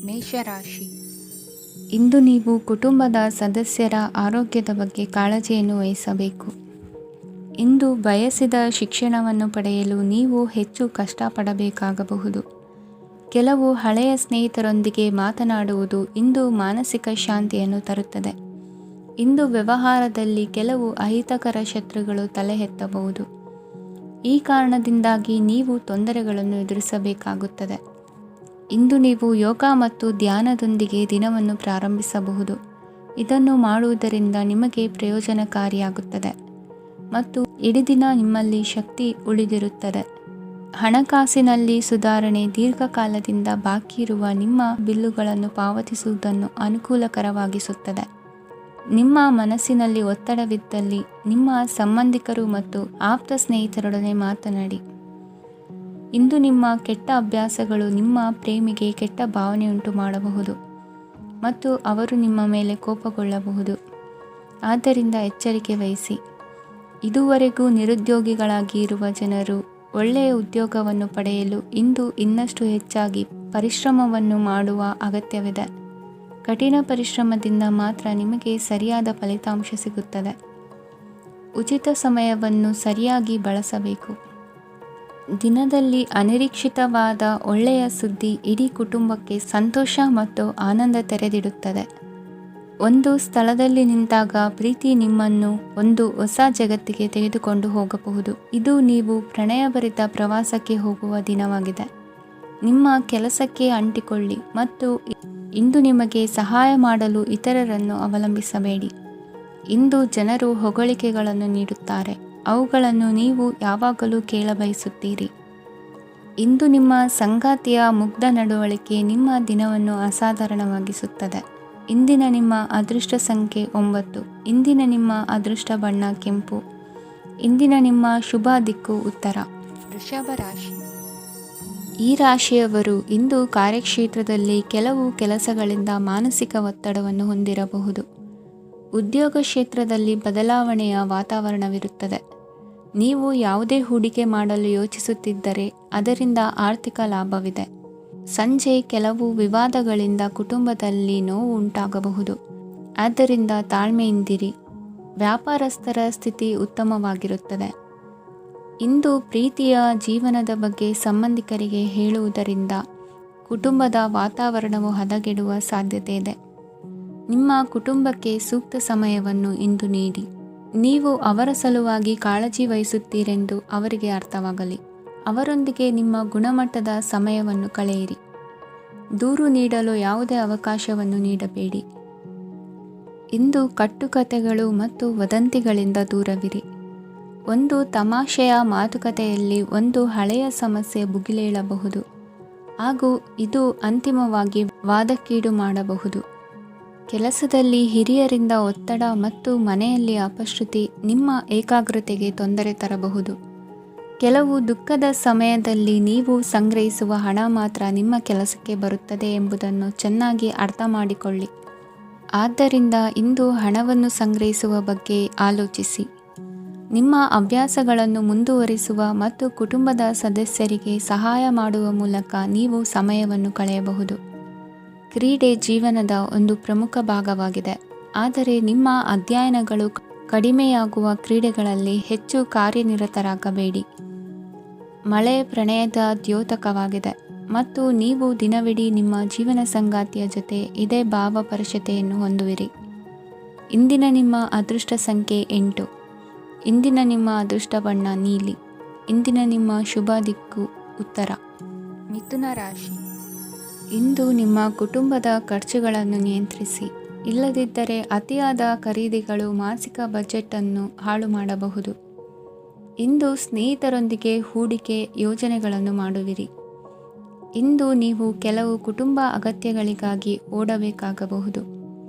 ಮೇಷರಾಶಿ. ಇಂದು ನೀವು ಕುಟುಂಬದ ಸದಸ್ಯರ ಆರೋಗ್ಯದ ಬಗ್ಗೆ ಕಾಳಜಿಯನ್ನು ವಹಿಸಬೇಕು. ಇಂದು ಬಯಸಿದ ಶಿಕ್ಷಣವನ್ನು ಪಡೆಯಲು ನೀವು ಹೆಚ್ಚು ಕಷ್ಟಪಡಬೇಕಾಗಬಹುದು. ಕೆಲವು ಹಳೆಯ ಸ್ನೇಹಿತರೊಂದಿಗೆ ಮಾತನಾಡುವುದು ಇಂದು ಮಾನಸಿಕ ಶಾಂತಿಯನ್ನು ತರುತ್ತದೆ. ಇಂದು ವ್ಯವಹಾರದಲ್ಲಿ ಕೆಲವು ಅಹಿತಕರ ಶತ್ರುಗಳು ತಲೆ ಎತ್ತಬಹುದು. ಈ ಕಾರಣದಿಂದಾಗಿ ನೀವು ತೊಂದರೆಗಳನ್ನು ಎದುರಿಸಬೇಕಾಗುತ್ತದೆ. ಇಂದು ನೀವು ಯೋಗ ಮತ್ತು ಧ್ಯಾನದೊಂದಿಗೆ ದಿನವನ್ನು ಪ್ರಾರಂಭಿಸಬಹುದು. ಇದನ್ನು ಮಾಡುವುದರಿಂದ ನಿಮಗೆ ಪ್ರಯೋಜನಕಾರಿಯಾಗುತ್ತದೆ ಮತ್ತು ಇಡೀ ದಿನ ನಿಮ್ಮಲ್ಲಿ ಶಕ್ತಿ ಉಳಿದಿರುತ್ತದೆ. ಹಣಕಾಸಿನಲ್ಲಿ ಸುಧಾರಣೆ. ದೀರ್ಘಕಾಲದಿಂದ ಬಾಕಿ ಇರುವ ನಿಮ್ಮ ಬಿಲ್ಲುಗಳನ್ನು ಪಾವತಿಸುವುದನ್ನು ಅನುಕೂಲಕರವಾಗಿಸುತ್ತದೆ. ನಿಮ್ಮ ಮನಸ್ಸಿನಲ್ಲಿ ಒತ್ತಡವಿದ್ದಲ್ಲಿ ನಿಮ್ಮ ಸಂಬಂಧಿಕರು ಮತ್ತು ಆಪ್ತ ಸ್ನೇಹಿತರೊಡನೆ ಮಾತನಾಡಿ. ಇಂದು ನಿಮ್ಮ ಕೆಟ್ಟ ಅಭ್ಯಾಸಗಳು ನಿಮ್ಮ ಪ್ರೇಮಿಗೆ ಕೆಟ್ಟ ಭಾವನೆಯುಂಟು ಮಾಡಬಹುದು ಮತ್ತು ಅವರು ನಿಮ್ಮ ಮೇಲೆ ಕೋಪಗೊಳ್ಳಬಹುದು. ಆದ್ದರಿಂದ ಎಚ್ಚರಿಕೆ ವಹಿಸಿ. ಇದುವರೆಗೂ ನಿರುದ್ಯೋಗಿಗಳಾಗಿ ಇರುವ ಜನರು ಒಳ್ಳೆಯ ಉದ್ಯೋಗವನ್ನು ಪಡೆಯಲು ಇಂದು ಇನ್ನಷ್ಟು ಹೆಚ್ಚಾಗಿ ಪರಿಶ್ರಮವನ್ನು ಮಾಡುವ ಅಗತ್ಯವಿದೆ. ಕಠಿಣ ಪರಿಶ್ರಮದಿಂದ ಮಾತ್ರ ನಿಮಗೆ ಸರಿಯಾದ ಫಲಿತಾಂಶ ಸಿಗುತ್ತದೆ. ಉಚಿತ ಸಮಯವನ್ನು ಸರಿಯಾಗಿ ಬಳಸಬೇಕು. ದಿನದಲ್ಲಿ ಅನಿರೀಕ್ಷಿತವಾದ ಒಳ್ಳೆಯ ಸುದ್ದಿ ಇಡೀ ಕುಟುಂಬಕ್ಕೆ ಸಂತೋಷ ಮತ್ತು ಆನಂದ ತೆರೆದಿಡುತ್ತದೆ. ಒಂದು ಸ್ಥಳದಲ್ಲಿ ನಿಂತಾಗ ಪ್ರೀತಿ ನಿಮ್ಮನ್ನು ಒಂದು ಹೊಸ ಜಗತ್ತಿಗೆ ತೆಗೆದುಕೊಂಡು ಹೋಗಬಹುದು. ಇದು ನೀವು ಪ್ರಣಯಭರಿತ ಪ್ರವಾಸಕ್ಕೆ ಹೋಗುವ ದಿನವಾಗಿದೆ. ನಿಮ್ಮ ಕೆಲಸಕ್ಕೆ ಅಂಟಿಕೊಳ್ಳಿ ಮತ್ತು ಇಂದು ನಿಮಗೆ ಸಹಾಯ ಮಾಡಲು ಇತರರನ್ನು ಅವಲಂಬಿಸಬೇಡಿ. ಇಂದು ಜನರು ಹೊಗಳಿಕೆಗಳನ್ನು ನೀಡುತ್ತಾರೆ. ಅವುಗಳನ್ನು ನೀವು ಯಾವಾಗಲೂ ಕೇಳಬಯಸುತ್ತೀರಿ. ಇಂದು ನಿಮ್ಮ ಸಂಗಾತಿಯ ಮುಗ್ಧ ನಡವಳಿಕೆ ನಿಮ್ಮ ದಿನವನ್ನು ಅಸಾಧಾರಣವಾಗಿಸುತ್ತದೆ. ಇಂದಿನ ನಿಮ್ಮ ಅದೃಷ್ಟ ಸಂಖ್ಯೆ 9. ಇಂದಿನ ನಿಮ್ಮ ಅದೃಷ್ಟ ಬಣ್ಣ ಕೆಂಪು. ಇಂದಿನ ನಿಮ್ಮ ಶುಭ ದಿಕ್ಕು ಉತ್ತರ. ವೃಷಭ ರಾಶಿ. ಈ ರಾಶಿಯವರು ಇಂದು ಕಾರ್ಯಕ್ಷೇತ್ರದಲ್ಲಿ ಕೆಲವು ಕೆಲಸಗಳಿಂದ ಮಾನಸಿಕ ಒತ್ತಡವನ್ನು ಹೊಂದಿರಬಹುದು. ಉದ್ಯೋಗ ಕ್ಷೇತ್ರದಲ್ಲಿ ಬದಲಾವಣೆಯ ವಾತಾವರಣವಿರುತ್ತದೆ. ನೀವು ಯಾವುದೇ ಹೂಡಿಕೆ ಮಾಡಲು ಯೋಚಿಸುತ್ತಿದ್ದರೆ ಅದರಿಂದ ಆರ್ಥಿಕ ಲಾಭವಿದೆ. ಸಂಜೆ ಕೆಲವು ವಿವಾದಗಳಿಂದ ಕುಟುಂಬದಲ್ಲಿ ನೋವು ಉಂಟಾಗಬಹುದು. ಆದ್ದರಿಂದ ತಾಳ್ಮೆಯಿಂದಿರಿ. ವ್ಯಾಪಾರಸ್ಥರ ಸ್ಥಿತಿ ಉತ್ತಮವಾಗಿರುತ್ತದೆ. ಇಂದು ಪ್ರೀತಿಯ ಜೀವನದ ಬಗ್ಗೆ ಸಂಬಂಧಿಕರಿಗೆ ಹೇಳುವುದರಿಂದ ಕುಟುಂಬದ ವಾತಾವರಣವು ಹದಗೆಡುವ ಸಾಧ್ಯತೆ ಇದೆ. ನಿಮ್ಮ ಕುಟುಂಬಕ್ಕೆ ಸೂಕ್ತ ಸಮಯವನ್ನು ಇಂದು ನೀಡಿ. ನೀವು ಅವರ ಸಲುವಾಗಿ ಕಾಳಜಿ ವಹಿಸುತ್ತೀರೆಂದು ಅವರಿಗೆ ಅರ್ಥವಾಗಲಿ. ಅವರೊಂದಿಗೆ ನಿಮ್ಮ ಗುಣಮಟ್ಟದ ಸಮಯವನ್ನು ಕಳೆಯಿರಿ. ದೂರು ನೀಡಲು ಯಾವುದೇ ಅವಕಾಶವನ್ನು ನೀಡಬೇಡಿ. ಇಂದು ಕಟ್ಟುಕತೆಗಳು ಮತ್ತು ವದಂತಿಗಳಿಂದ ದೂರವಿರಿ. ಒಂದು ತಮಾಷೆಯ ಮಾತುಕತೆಯಲ್ಲಿ ಒಂದು ಹಳೆಯ ಸಮಸ್ಯೆ ಭುಗಿಲೇಳಬಹುದು ಹಾಗೂ ಇದು ಅಂತಿಮವಾಗಿ ವಾದಕ್ಕೀಡು ಮಾಡಬಹುದು. ಕೆಲಸದಲ್ಲಿ ಹಿರಿಯರಿಂದ ಒತ್ತಡ ಮತ್ತು ಮನೆಯಲ್ಲಿ ಅಪಶ್ರುತಿ ನಿಮ್ಮ ಏಕಾಗ್ರತೆಗೆ ತೊಂದರೆ ತರಬಹುದು. ಕೆಲವು ದುಃಖದ ಸಮಯದಲ್ಲಿ ನೀವು ಸಂಗ್ರಹಿಸುವ ಹಣ ಮಾತ್ರ ನಿಮ್ಮ ಕೆಲಸಕ್ಕೆ ಬರುತ್ತದೆ ಎಂಬುದನ್ನು ಚೆನ್ನಾಗಿ ಅರ್ಥ ಮಾಡಿಕೊಳ್ಳಿ. ಆದ್ದರಿಂದ ಇಂದು ಹಣವನ್ನು ಸಂಗ್ರಹಿಸುವ ಬಗ್ಗೆ ಆಲೋಚಿಸಿ. ನಿಮ್ಮ ಅಭ್ಯಾಸಗಳನ್ನು ಮುಂದುವರಿಸುವ ಮತ್ತು ಕುಟುಂಬದ ಸದಸ್ಯರಿಗೆ ಸಹಾಯ ಮಾಡುವ ಮೂಲಕ ನೀವು ಸಮಯವನ್ನು ಕಳೆಯಬಹುದು. ಕ್ರೀಡೆ ಜೀವನದ ಒಂದು ಪ್ರಮುಖ ಭಾಗವಾಗಿದೆ. ಆದರೆ ನಿಮ್ಮ ಅಧ್ಯಯನಗಳು ಕಡಿಮೆಯಾಗುವ ಕ್ರೀಡೆಗಳಲ್ಲಿ ಹೆಚ್ಚು ಕಾರ್ಯನಿರತರಾಗಬೇಡಿ. ಮಳೆ ಪ್ರಣಯದ ದ್ಯೋತಕವಾಗಿದೆ ಮತ್ತು ನೀವು ದಿನವಿಡೀ ನಿಮ್ಮ ಜೀವನ ಸಂಗಾತಿಯ ಜೊತೆ ಇದೇ ಭಾವಪರಶತೆಯನ್ನು ಹೊಂದುವಿರಿ. ಇಂದಿನ ನಿಮ್ಮ ಅದೃಷ್ಟ ಸಂಖ್ಯೆ 8. ಇಂದಿನ ನಿಮ್ಮ ಅದೃಷ್ಟ ಬಣ್ಣ ನೀಲಿ. ಇಂದಿನ ನಿಮ್ಮ ಶುಭ ದಿಕ್ಕು ಉತ್ತರ. ಮಿಥುನ ರಾಶಿ. ಇಂದು ನಿಮ್ಮ ಕುಟುಂಬದ ಖರ್ಚುಗಳನ್ನು ನಿಯಂತ್ರಿಸಿ. ಇಲ್ಲದಿದ್ದರೆ ಅತಿಯಾದ ಖರೀದಿಗಳು ಮಾಸಿಕ ಬಜೆಟನ್ನು ಹಾಳು ಮಾಡಬಹುದು. ಇಂದು ಸ್ನೇಹಿತರೊಂದಿಗೆ ಹೂಡಿಕೆ ಯೋಜನೆಗಳನ್ನು ಮಾಡುವಿರಿ. ಇಂದು ನೀವು ಕೆಲವು ಕುಟುಂಬ ಅಗತ್ಯಗಳಿಗಾಗಿ ಓಡಬೇಕಾಗಬಹುದು.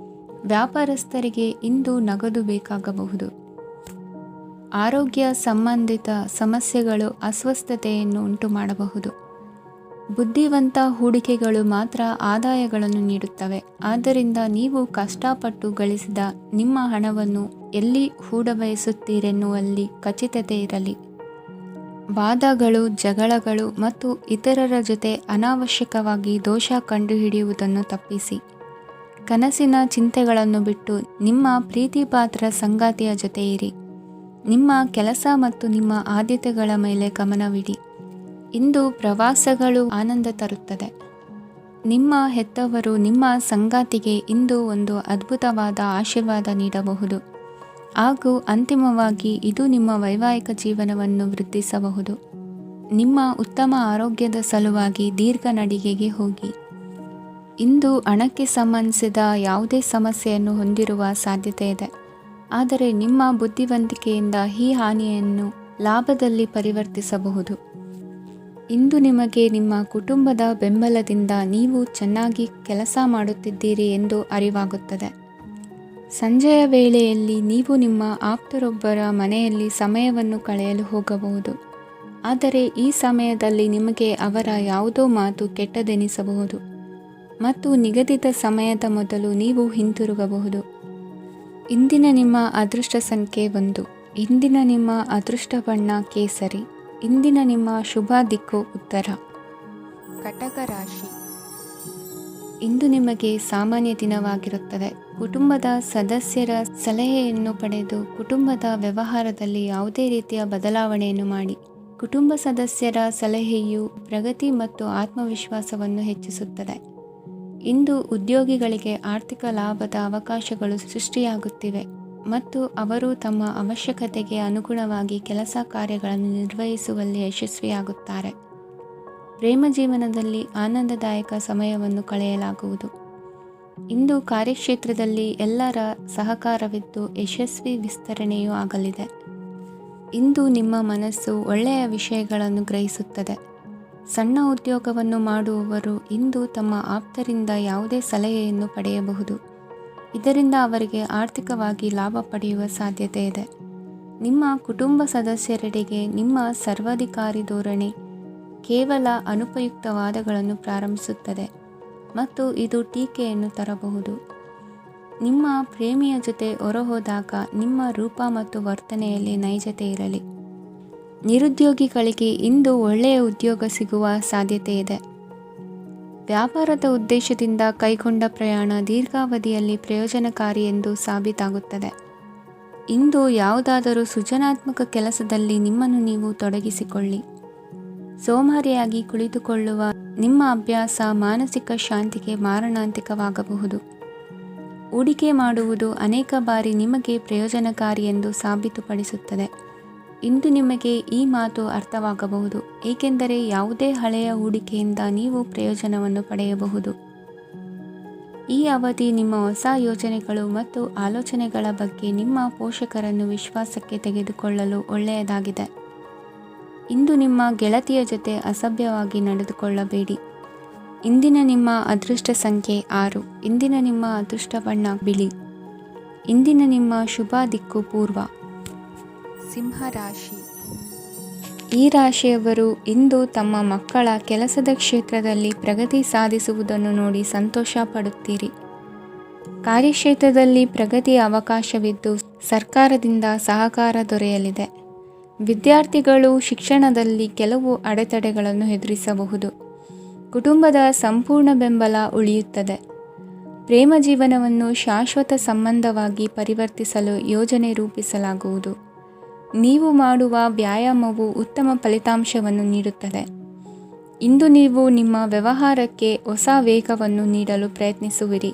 ವ್ಯಾಪಾರಸ್ಥರಿಗೆ ಇಂದು ನಗದು ಬೇಕಾಗಬಹುದು. ಆರೋಗ್ಯ ಸಂಬಂಧಿತ ಸಮಸ್ಯೆಗಳು ಅಸ್ವಸ್ಥತೆಯನ್ನು ಉಂಟುಮಾಡಬಹುದು. ಬುದ್ಧಿವಂತ ಹೂಡಿಕೆಗಳು ಮಾತ್ರ ಆದಾಯಗಳನ್ನು ನೀಡುತ್ತವೆ. ಆದ್ದರಿಂದ ನೀವು ಕಷ್ಟಪಟ್ಟು ಗಳಿಸಿದ ನಿಮ್ಮ ಹಣವನ್ನು ಎಲ್ಲಿ ಹೂಡಬಯಸುತ್ತೀರೆನ್ನುವಲ್ಲಿ ಖಚಿತತೆ ಇರಲಿ. ವಾದಗಳು, ಜಗಳಗಳು ಮತ್ತು ಇತರರ ಜೊತೆ ಅನಾವಶ್ಯಕವಾಗಿ ದೋಷ ಕಂಡುಹಿಡಿಯುವುದನ್ನು ತಪ್ಪಿಸಿ ಕನಸಿನ ಚಿಂತೆಗಳನ್ನು ಬಿಟ್ಟು ನಿಮ್ಮ ಪ್ರೀತಿಪಾತ್ರ ಸಂಗಾತಿಯ ಜೊತೆ ಇರಿ. ನಿಮ್ಮ ಕೆಲಸ ಮತ್ತು ನಿಮ್ಮ ಆದ್ಯತೆಗಳ ಮೇಲೆ ಗಮನವಿಡಿ. ಇಂದು ಪ್ರವಾಸಗಳು ಆನಂದ ತರುತ್ತದೆ. ನಿಮ್ಮ ಹೆತ್ತವರು ನಿಮ್ಮ ಸಂಗಾತಿಗೆ ಇಂದು ಒಂದು ಅದ್ಭುತವಾದ ಆಶೀರ್ವಾದ ನೀಡಬಹುದು ಹಾಗೂ ಅಂತಿಮವಾಗಿ ಇದು ನಿಮ್ಮ ವೈವಾಹಿಕ ಜೀವನವನ್ನು ವೃದ್ಧಿಸಬಹುದು. ನಿಮ್ಮ ಉತ್ತಮ ಆರೋಗ್ಯದ ಸಲುವಾಗಿ ದೀರ್ಘ ನಡಿಗೆಗೆ ಹೋಗಿ. ಇಂದು ಹಣಕ್ಕೆ ಸಂಬಂಧಿಸಿದ ಯಾವುದೇ ಸಮಸ್ಯೆಯನ್ನು ಹೊಂದಿರುವ ಸಾಧ್ಯತೆ ಇದೆ, ಆದರೆ ನಿಮ್ಮ ಬುದ್ಧಿವಂತಿಕೆಯಿಂದ ಈ ಹಾನಿಯನ್ನು ಲಾಭದಲ್ಲಿ ಪರಿವರ್ತಿಸಬಹುದು. ಇಂದು ನಿಮಗೆ ನಿಮ್ಮ ಕುಟುಂಬದ ಬೆಂಬಲದಿಂದ ನೀವು ಚೆನ್ನಾಗಿ ಕೆಲಸ ಮಾಡುತ್ತಿದ್ದೀರಿ ಎಂದು ಅರಿವಾಗುತ್ತದೆ. ಸಂಜೆಯ ವೇಳೆಯಲ್ಲಿ ನೀವು ನಿಮ್ಮ ಆಪ್ತರೊಬ್ಬರ ಮನೆಯಲ್ಲಿ ಸಮಯವನ್ನು ಕಳೆಯಲು ಹೋಗಬಹುದು, ಆದರೆ ಈ ಸಮಯದಲ್ಲಿ ನಿಮಗೆ ಅವರ ಯಾವುದೋ ಮಾತು ಕೆಟ್ಟದೆನಿಸಬಹುದು ಮತ್ತು ನಿಗದಿತ ಸಮಯದ ಮೊದಲು ನೀವು ಹಿಂತಿರುಗಬಹುದು. ಇಂದಿನ ನಿಮ್ಮ ಅದೃಷ್ಟ ಸಂಖ್ಯೆ 1. ಇಂದಿನ ನಿಮ್ಮ ಅದೃಷ್ಟ ಬಣ್ಣ ಕೇಸರಿ. ಇಂದಿನ ನಿಮ್ಮ ಶುಭ ದಿಕ್ಕು ಉತ್ತರ. ಕಟಕ ರಾಶಿ. ಇಂದು ನಿಮಗೆ ಸಾಮಾನ್ಯ ದಿನವಾಗಿರುತ್ತದೆ. ಕುಟುಂಬದ ಸದಸ್ಯರ ಸಲಹೆಯನ್ನು ಪಡೆದು ಕುಟುಂಬದ ವ್ಯವಹಾರದಲ್ಲಿ ಯಾವುದೇ ರೀತಿಯ ಬದಲಾವಣೆಯನ್ನು ಮಾಡಿ. ಕುಟುಂಬ ಸದಸ್ಯರ ಸಲಹೆಯು ಪ್ರಗತಿ ಮತ್ತು ಆತ್ಮವಿಶ್ವಾಸವನ್ನು ಹೆಚ್ಚಿಸುತ್ತದೆ. ಇಂದು ಉದ್ಯೋಗಿಗಳಿಗೆ ಆರ್ಥಿಕ ಲಾಭದ ಅವಕಾಶಗಳು ಸೃಷ್ಟಿಯಾಗುತ್ತಿವೆ ಮತ್ತು ಅವರು ತಮ್ಮ ಅವಶ್ಯಕತೆಗೆ ಅನುಗುಣವಾಗಿ ಕೆಲಸ ಕಾರ್ಯಗಳನ್ನು ನಿರ್ವಹಿಸುವಲ್ಲಿ ಯಶಸ್ವಿಯಾಗುತ್ತಾರೆ. ಪ್ರೇಮ ಜೀವನದಲ್ಲಿ ಆನಂದದಾಯಕ ಸಮಯವನ್ನು ಕಳೆಯಲಾಗುವುದು. ಇಂದು ಕಾರ್ಯಕ್ಷೇತ್ರದಲ್ಲಿ ಎಲ್ಲರ ಸಹಕಾರವಿದ್ದು ಯಶಸ್ವಿ ವಿಸ್ತರಣೆಯೂ ಆಗಲಿದೆ. ಇಂದು ನಿಮ್ಮ ಮನಸ್ಸು ಒಳ್ಳೆಯ ವಿಷಯಗಳನ್ನು ಗ್ರಹಿಸುತ್ತದೆ. ಸಣ್ಣ ಉದ್ಯೋಗವನ್ನು ಮಾಡುವವರು ಇಂದು ತಮ್ಮ ಆಪ್ತರಿಂದ ಯಾವುದೇ ಸಲಹೆಯನ್ನು ಪಡೆಯಬಹುದು. ಇದರಿಂದ ಅವರಿಗೆ ಆರ್ಥಿಕವಾಗಿ ಲಾಭ ಪಡೆಯುವ ಸಾಧ್ಯತೆ ಇದೆ. ನಿಮ್ಮ ಕುಟುಂಬ ಸದಸ್ಯರೆಡೆಗೆ ನಿಮ್ಮ ಸರ್ವಾಧಿಕಾರಿ ಧೋರಣೆ ಕೇವಲ ಅನುಪಯುಕ್ತ ವಾದಗಳನ್ನು ಪ್ರಾರಂಭಿಸುತ್ತದೆ ಮತ್ತು ಇದು ಟೀಕೆಯನ್ನು ತರಬಹುದು. ನಿಮ್ಮ ಪ್ರೇಮಿಯ ಜೊತೆ ಹೊರಹೋದಾಗ ನಿಮ್ಮ ರೂಪ ಮತ್ತು ವರ್ತನೆಯಲ್ಲಿ ನೈಜತೆ ಇರಲಿ. ನಿರುದ್ಯೋಗಿಗಳಿಗೆ ಇಂದು ಒಳ್ಳೆಯ ಉದ್ಯೋಗ ಸಿಗುವ ಸಾಧ್ಯತೆ ಇದೆ. ವ್ಯಾಪಾರದ ಉದ್ದೇಶದಿಂದ ಕೈಗೊಂಡ ಪ್ರಯಾಣ ದೀರ್ಘಾವಧಿಯಲ್ಲಿ ಪ್ರಯೋಜನಕಾರಿ ಎಂದು ಸಾಬೀತಾಗುತ್ತದೆ. ಇಂದು ಯಾವುದಾದರೂ ಸೃಜನಾತ್ಮಕ ಕೆಲಸದಲ್ಲಿ ನಿಮ್ಮನ್ನು ನೀವು ತೊಡಗಿಸಿಕೊಳ್ಳಿ. ಸೋಮಾರಿಯಾಗಿ ಕುಳಿತುಕೊಳ್ಳುವ ನಿಮ್ಮ ಅಭ್ಯಾಸ ಮಾನಸಿಕ ಶಾಂತಿಗೆ ಮಾರಣಾಂತಿಕವಾಗಬಹುದು. ಹೂಡಿಕೆ ಮಾಡುವುದು ಅನೇಕ ಬಾರಿ ನಿಮಗೆ ಪ್ರಯೋಜನಕಾರಿ ಎಂದು ಸಾಬೀತುಪಡಿಸುತ್ತದೆ. ಇಂದು ನಿಮಗೆ ಈ ಮಾತು ಅರ್ಥವಾಗಬಹುದು, ಏಕೆಂದರೆ ಯಾವುದೇ ಹಳೆಯ ಹೂಡಿಕೆಯಿಂದ ನೀವು ಪ್ರಯೋಜನವನ್ನು ಪಡೆಯಬಹುದು. ಈ ಅವಧಿ ನಿಮ್ಮ ಹೊಸ ಯೋಜನೆಗಳು ಮತ್ತು ಆಲೋಚನೆಗಳ ಬಗ್ಗೆ ನಿಮ್ಮ ಪೋಷಕರನ್ನು ವಿಶ್ವಾಸಕ್ಕೆ ತೆಗೆದುಕೊಳ್ಳಲು ಒಳ್ಳೆಯದಾಗಿದೆ. ಇಂದು ನಿಮ್ಮ ಗೆಳತಿಯ ಜೊತೆ ಅಸಭ್ಯವಾಗಿ ನಡೆದುಕೊಳ್ಳಬೇಡಿ. ಇಂದಿನ ನಿಮ್ಮ ಅದೃಷ್ಟ ಸಂಖ್ಯೆ 6. ಇಂದಿನ ನಿಮ್ಮ ಅದೃಷ್ಟ ಬಣ್ಣ ಬಿಳಿ. ಇಂದಿನ ನಿಮ್ಮ ಶುಭ ದಿಕ್ಕು ಪೂರ್ವ. ಸಿಂಹ ರಾಶಿ. ಈ ರಾಶಿಯವರು ಇಂದು ತಮ್ಮ ಮಕ್ಕಳ ಕೆಲಸದ ಕ್ಷೇತ್ರದಲ್ಲಿ ಪ್ರಗತಿ ಸಾಧಿಸುವುದನ್ನು ನೋಡಿ ಸಂತೋಷ ಪಡುತ್ತೀರಿ. ಕಾರ್ಯಕ್ಷೇತ್ರದಲ್ಲಿ ಪ್ರಗತಿಯ ಅವಕಾಶವಿದ್ದು ಸರ್ಕಾರದಿಂದ ಸಹಕಾರ ದೊರೆಯಲಿದೆ. ವಿದ್ಯಾರ್ಥಿಗಳು ಶಿಕ್ಷಣದಲ್ಲಿ ಕೆಲವು ಅಡೆತಡೆಗಳನ್ನು ಎದುರಿಸಬಹುದು. ಕುಟುಂಬದ ಸಂಪೂರ್ಣ ಬೆಂಬಲ ಉಳಿಯುತ್ತದೆ. ಪ್ರೇಮ ಜೀವನವನ್ನು ಶಾಶ್ವತ ಸಂಬಂಧವಾಗಿ ಪರಿವರ್ತಿಸಲು ಯೋಜನೆ ರೂಪಿಸಲಾಗುವುದು. ನೀವು ಮಾಡುವ ವ್ಯಾಯಾಮವು ಉತ್ತಮ ಫಲಿತಾಂಶವನ್ನು ನೀಡುತ್ತದೆ. ಇಂದು ನೀವು ನಿಮ್ಮ ವ್ಯವಹಾರಕ್ಕೆ ಹೊಸ ವೇಗವನ್ನು ನೀಡಲು ಪ್ರಯತ್ನಿಸುವಿರಿ.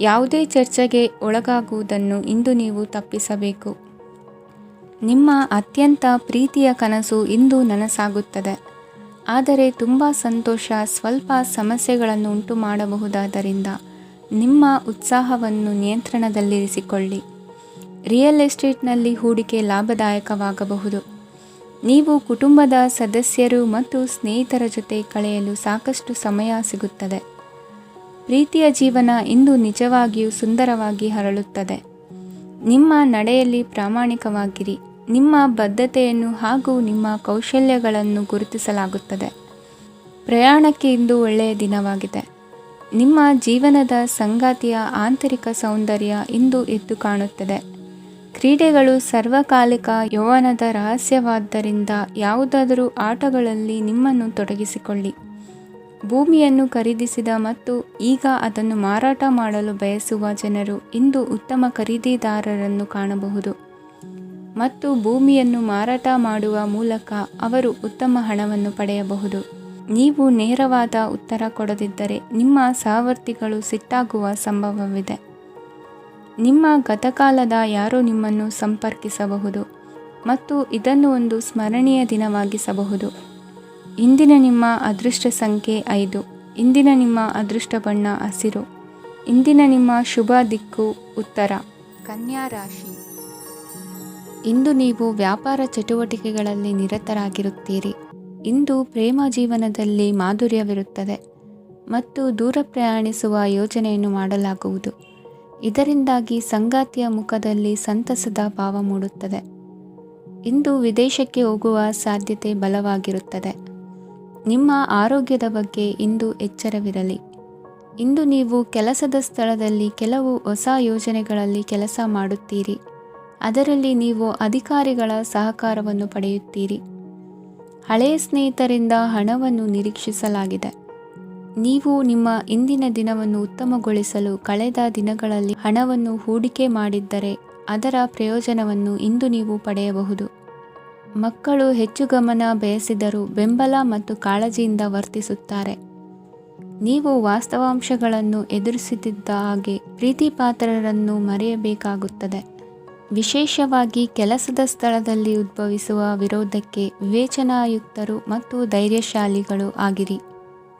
ಯಾವುದೇ ಚರ್ಚೆಗೆ ಒಳಗಾಗುವುದನ್ನು ಇಂದು ನೀವು ತಪ್ಪಿಸಬೇಕು. ನಿಮ್ಮ ಅತ್ಯಂತ ಪ್ರೀತಿಯ ಕನಸು ಇಂದು ನನಸಾಗುತ್ತದೆ, ಆದರೆ ತುಂಬ ಸಂತೋಷ ಸ್ವಲ್ಪ ಸಮಸ್ಯೆಗಳನ್ನು ಉಂಟು ಮಾಡಬಹುದಾದ್ದರಿಂದ ನಿಮ್ಮ ಉತ್ಸಾಹವನ್ನು ನಿಯಂತ್ರಣದಲ್ಲಿರಿಸಿಕೊಳ್ಳಿ. ರಿಯಲ್ ಎಸ್ಟೇಟ್ನಲ್ಲಿ ಹೂಡಿಕೆ ಲಾಭದಾಯಕವಾಗಬಹುದು. ನೀವು ಕುಟುಂಬದ ಸದಸ್ಯರು ಮತ್ತು ಸ್ನೇಹಿತರ ಜೊತೆ ಕಳೆಯಲು ಸಾಕಷ್ಟು ಸಮಯ ಸಿಗುತ್ತದೆ. ಪ್ರೀತಿಯ ಜೀವನ ಇಂದು ನಿಜವಾಗಿಯೂ ಸುಂದರವಾಗಿ ಹರಳುತ್ತದೆ. ನಿಮ್ಮ ನಡೆಯಲ್ಲಿ ಪ್ರಾಮಾಣಿಕವಾಗಿರಿ. ನಿಮ್ಮ ಬದ್ಧತೆಯನ್ನು ಹಾಗೂ ನಿಮ್ಮ ಕೌಶಲ್ಯಗಳನ್ನು ಗುರುತಿಸಲಾಗುತ್ತದೆ. ಪ್ರಯಾಣಕ್ಕೆ ಇಂದು ಒಳ್ಳೆಯ ದಿನವಾಗಿದೆ. ನಿಮ್ಮ ಜೀವನದ ಸಂಗಾತಿಯ ಆಂತರಿಕ ಸೌಂದರ್ಯ ಇಂದು ಎದ್ದು ಕಾಣುತ್ತದೆ. ಕ್ರೀಡೆಗಳು ಸರ್ವಕಾಲಿಕ ಯೌವನದ ರಹಸ್ಯವಾದ್ದರಿಂದ ಯಾವುದಾದರೂ ಆಟಗಳಲ್ಲಿ ನಿಮ್ಮನ್ನು ತೊಡಗಿಸಿಕೊಳ್ಳಿ. ಭೂಮಿಯನ್ನು ಖರೀದಿಸಿದ ಮತ್ತು ಈಗ ಅದನ್ನು ಮಾರಾಟ ಮಾಡಲು ಬಯಸುವ ಜನರು ಇಂದು ಉತ್ತಮ ಖರೀದಿದಾರರನ್ನು ಕಾಣಬಹುದು ಮತ್ತು ಭೂಮಿಯನ್ನು ಮಾರಾಟ ಮಾಡುವ ಮೂಲಕ ಅವರು ಉತ್ತಮ ಹಣವನ್ನು ಪಡೆಯಬಹುದು. ನೀವು ನೇರವಾದ ಉತ್ತರ ಕೊಡದಿದ್ದರೆ ನಿಮ್ಮ ಸಹವರ್ತಿಗಳು ಸಿಟ್ಟಾಗುವ ಸಂಭವವಿದೆ. ನಿಮ್ಮ ಗತಕಾಲದ ಯಾರೋ ನಿಮ್ಮನ್ನು ಸಂಪರ್ಕಿಸಬಹುದು ಮತ್ತು ಇದನ್ನು ಒಂದು ಸ್ಮರಣೀಯ ದಿನವಾಗಿಸಬಹುದು. ಇಂದಿನ ನಿಮ್ಮ ಅದೃಷ್ಟ ಸಂಖ್ಯೆ 5. ಇಂದಿನ ನಿಮ್ಮ ಅದೃಷ್ಟ ಬಣ್ಣ ಹಸಿರು. ಇಂದಿನ ನಿಮ್ಮ ಶುಭ ದಿಕ್ಕು ಉತ್ತರ. ಕನ್ಯಾ ರಾಶಿ. ಇಂದು ನೀವು ವ್ಯಾಪಾರ ಚಟುವಟಿಕೆಗಳಲ್ಲಿ ನಿರತರಾಗಿರುತ್ತೀರಿ. ಇಂದು ಪ್ರೇಮ ಜೀವನದಲ್ಲಿ ಮಾಧುರ್ಯವಿರುತ್ತದೆ ಮತ್ತು ದೂರ ಪ್ರಯಾಣಿಸುವ ಯೋಜನೆಯನ್ನು ಮಾಡಲಾಗುವುದು. ಇದರಿಂದಾಗಿ ಸಂಗಾತಿಯ ಮುಖದಲ್ಲಿ ಸಂತಸದ ಭಾವ ಮೂಡುತ್ತದೆ. ಇಂದು ವಿದೇಶಕ್ಕೆ ಹೋಗುವ ಸಾಧ್ಯತೆ ಬಲವಾಗಿರುತ್ತದೆ. ನಿಮ್ಮ ಆರೋಗ್ಯದ ಬಗ್ಗೆ ಇಂದು ಎಚ್ಚರವಿರಲಿ. ಇಂದು ನೀವು ಕೆಲಸದ ಸ್ಥಳದಲ್ಲಿ ಕೆಲವು ಹೊಸ ಯೋಜನೆಗಳಲ್ಲಿ ಕೆಲಸ ಮಾಡುತ್ತೀರಿ. ಅದರಲ್ಲಿ ನೀವು ಅಧಿಕಾರಿಗಳ ಸಹಕಾರವನ್ನು ಪಡೆಯುತ್ತೀರಿ. ಹಳೆಯ ಸ್ನೇಹಿತರಿಂದ ಹಣವನ್ನು ನಿರೀಕ್ಷಿಸಲಾಗಿದೆ. ನೀವು ನಿಮ್ಮ ಇಂದಿನ ದಿನವನ್ನು ಉತ್ತಮಗೊಳಿಸಲು ಕಳೆದ ದಿನಗಳಲ್ಲಿ ಹಣವನ್ನು ಹೂಡಿಕೆ ಮಾಡಿದ್ದರೆ ಅದರ ಪ್ರಯೋಜನವನ್ನು ಇಂದು ನೀವು ಪಡೆಯಬಹುದು. ಮಕ್ಕಳು ಹೆಚ್ಚು ಗಮನ ಬಯಸಿದರೂ ಬೆಂಬಲ ಮತ್ತು ಕಾಳಜಿಯಿಂದ ವರ್ತಿಸುತ್ತಾರೆ. ನೀವು ವಾಸ್ತವಾಂಶಗಳನ್ನು ಎದುರಿಸುತ್ತಿದ್ದ ಹಾಗೆ ಪ್ರೀತಿಪಾತ್ರರನ್ನು ಮರೆಯಬೇಕಾಗುತ್ತದೆ. ವಿಶೇಷವಾಗಿ ಕೆಲಸದ ಸ್ಥಳದಲ್ಲಿ ಉದ್ಭವಿಸುವ ವಿರೋಧಕ್ಕೆ ವಿವೇಚನಾಯುಕ್ತರು ಮತ್ತು ಧೈರ್ಯಶಾಲಿಗಳು ಆಗಿರಿ.